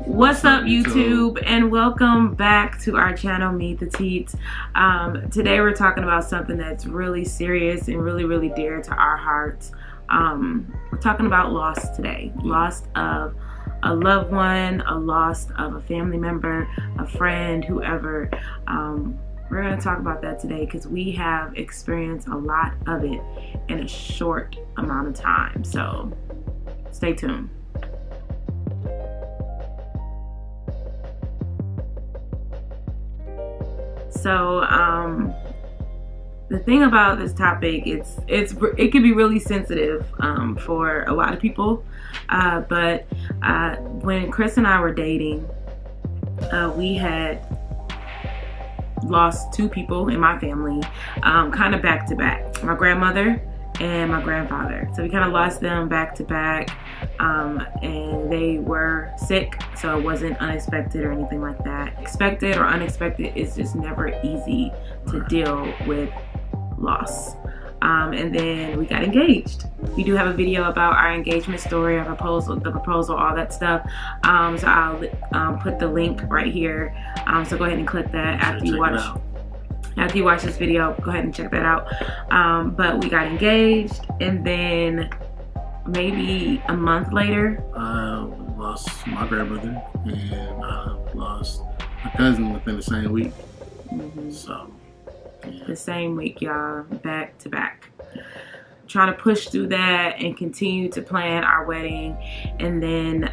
What's up, YouTube, and welcome back to our channel, Meet the Teats. Today we're talking about something that's really serious and really dear to our hearts. We're talking about loss today. Loss of a loved one, a loss of a family member, a friend, whoever. We're going to talk about that today because we have experienced a lot of it in a short amount of time. So stay tuned. So the thing about this topic, it can be really sensitive for a lot of people, but when Chris and I were dating, we had lost two people in my family, kind of back to back, my grandmother and my grandfather. So we kind of lost them back to back, and they were sick, so it wasn't unexpected or anything like that. Expected or unexpected is just never easy to deal with loss. And then we got engaged. We do have a video about our engagement story, our proposal, the proposal, all that stuff. So I'll put the link right here. So go ahead and click that after you watch. After you watch this video, go ahead and check that out. But we got engaged, and then maybe a month later, I lost my grandmother, and I lost my cousin within the same week. So, yeah. The same week, y'all, back to back. Trying to push through that and continue to plan our wedding, and then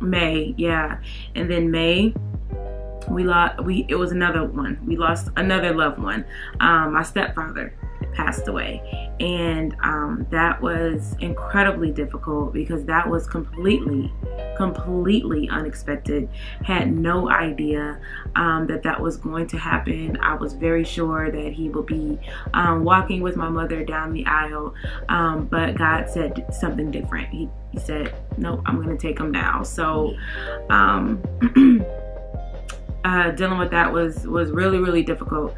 May, yeah, and then May. It was another one. We lost another loved one. My stepfather passed away, and that was incredibly difficult because that was completely unexpected. Had no idea that was going to happen. I was very sure that he would be walking with my mother down the aisle, but God said something different. He said, "Nope, I'm going to take him now." So dealing with that was really difficult.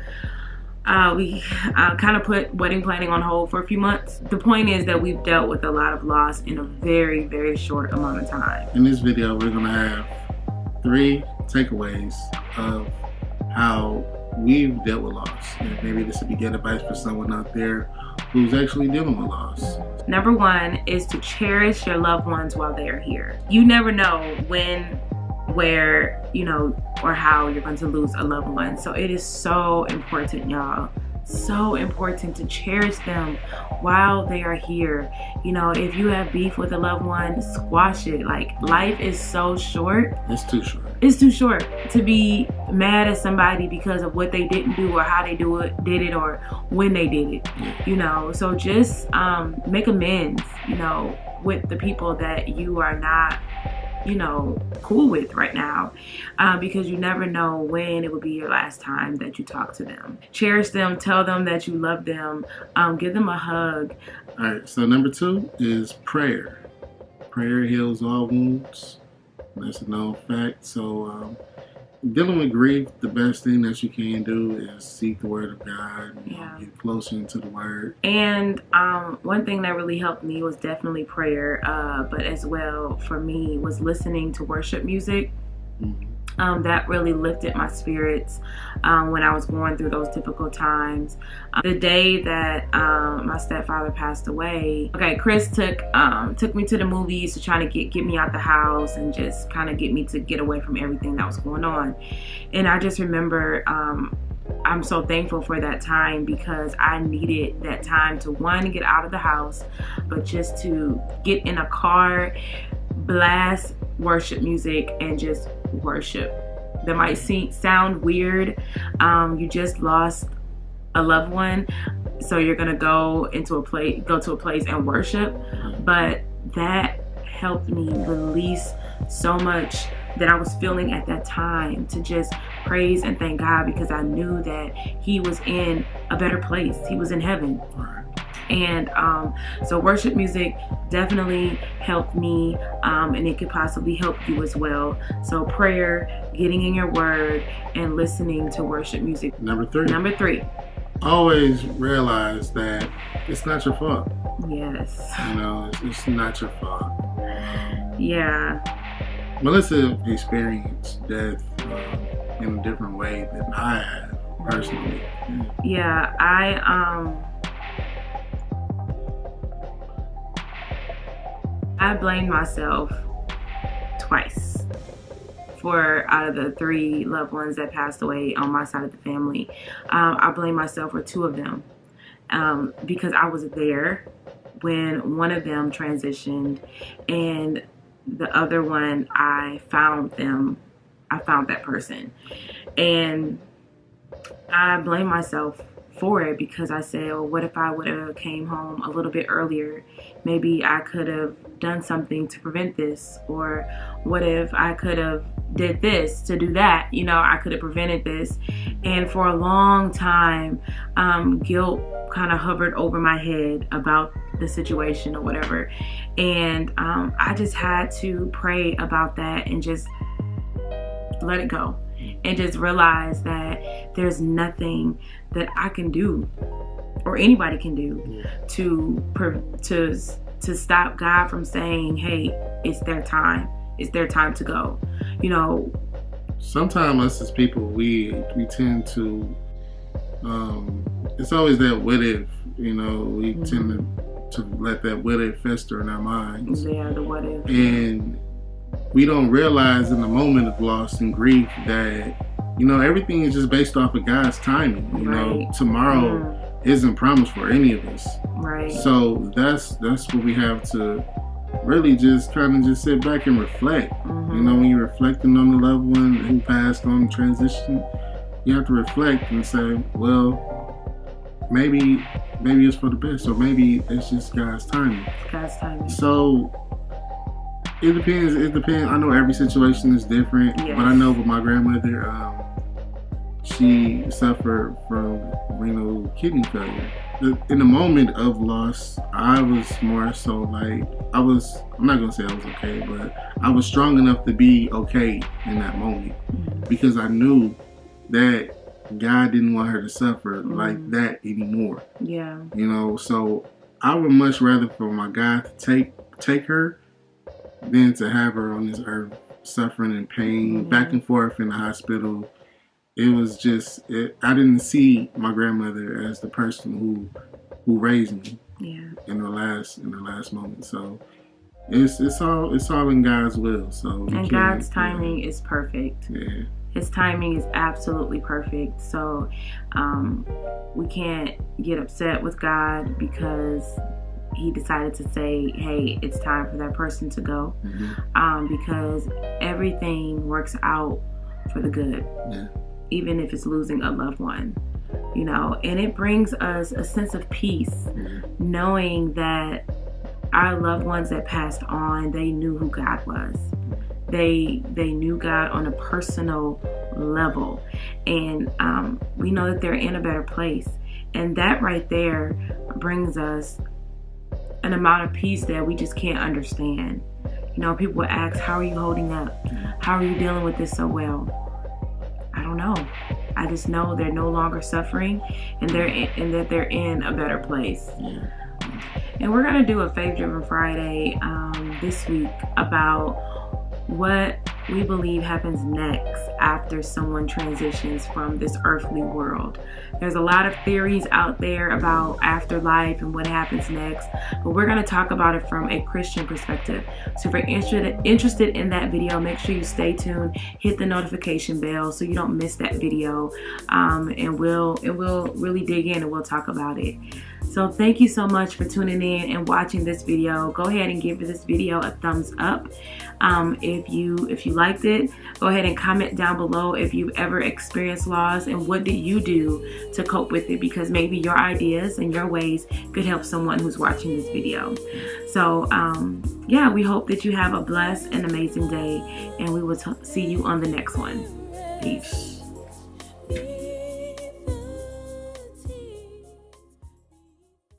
We kind of put wedding planning on hold for a few months. The point is that we've dealt with a lot of loss in a very short amount of time. In this video, we're going to have 3 takeaways of how we've dealt with loss. And maybe this would be good advice for someone out there who's actually dealing with loss. Number 1 is to cherish your loved ones while they are here. You never know when, where, or how you're going to lose a loved one. So it is so important, y'all. So important to cherish them while they are here. If you have beef with a loved one, squash it. Like, life is so short. It's too short. It's too short to be mad at somebody because of what they didn't do or how they did it or when they did it. Yeah. So just make amends, with the people that you are not cool with right now, because you never know when it will be your last time that you talk to them. Cherish them, tell them that you love them, give them a hug. All right, so number 2 is prayer. Prayer heals all wounds. That's a known fact. So dealing with grief, the best thing that you can do is seek the word of God, get closer into the word. And one thing that really helped me was definitely prayer, but as well for me was listening to worship music. That really lifted my spirits when I was going through those difficult times. The day that my stepfather passed away, Chris took me to the movies to try to get me out the house and just kind of get me to get away from everything that was going on. And I just remember I'm so thankful for that time because I needed that time to, 1, get out of the house, but just to get in a car, blast worship music, and just worship. That might sound weird. You just lost a loved one, so you're gonna go to a place and worship, but that helped me release so much that I was feeling at that time, to just praise and thank God, because I knew that he was in a better place. He was in heaven. And so worship music definitely helped me, and it could possibly help you as well. So prayer, getting in your word, and listening to worship music. Number 3. Always realize that it's not your fault. Yes. It's not your fault. Yeah. Melissa experienced death in a different way than I have personally. Yeah, I blamed myself twice for out of the 3 loved ones that passed away on my side of the family. I blame myself for 2 of them because I was there when one of them transitioned, and the other one I found that person, and I blame myself for it because I said, well, what if I would have came home a little bit earlier? Maybe I could have done something to prevent this, or what if I could have did this to do that? You know, I could have prevented this. And for a long time, guilt kind of hovered over my head about the situation or whatever. And I just had to pray about that and just let it go. And just realize that there's nothing that I can do or anybody can do to stop God from saying, hey, it's their time. It's their time to go. You know, sometimes us as people, we tend to, it's always that what if, you know, we tend to let that what if fester in our minds. Yeah, the what if. And we don't realize in the moment of loss and grief that, you know, everything is just based off of God's timing. You know, tomorrow isn't promised for any of us. Right. So that's what we have to really just kind of just sit back and reflect. You know, when you're reflecting on the loved one who passed on transition, you have to reflect and say, well, maybe it's for the best, or maybe it's just God's timing. God's timing. So it depends. I know every situation is different, but I know with my grandmother, she suffered from renal kidney failure. In the moment of loss, I was more so like, I'm not going to say I was okay, but I was strong enough to be okay in that moment because I knew that God didn't want her to suffer like that anymore. Yeah. You know, so I would much rather for my God to take her than to have her on this earth suffering and pain, back and forth in the hospital. It was just, I didn't see my grandmother as the person who raised me in the last moment. So it's all in God's will. So and God's timing is perfect. Yeah. His timing is absolutely perfect. So we can't get upset with God because he decided to say, hey, it's time for that person to go. Because everything works out for the good. Yeah. Even if it's losing a loved one, you know, and it brings us a sense of peace, knowing that our loved ones that passed on, they knew who God was. They knew God on a personal level, and we know that they're in a better place. And that right there brings us an amount of peace that we just can't understand. You know, people will ask, how are you holding up? How are you dealing with this so well? I don't know. I just know they're no longer suffering, and that they're in a better place. Yeah. And we're gonna do a Faith Driven Friday this week about what we believe happens next after someone transitions from this earthly world. There's a lot of theories out there about afterlife and what happens next, but we're going to talk about it from a Christian perspective. So if you're interested in that video, make sure you stay tuned, hit the notification bell so you don't miss that video, and we'll really dig in and we'll talk about it. So thank you so much for tuning in and watching this video. Go ahead and give this video a thumbs up. If you liked it, go ahead and comment down below if you've ever experienced loss and what did you do to cope with it, because maybe your ideas and your ways could help someone who's watching this video. So yeah, we hope that you have a blessed and amazing day, and we will see you on the next one. Peace.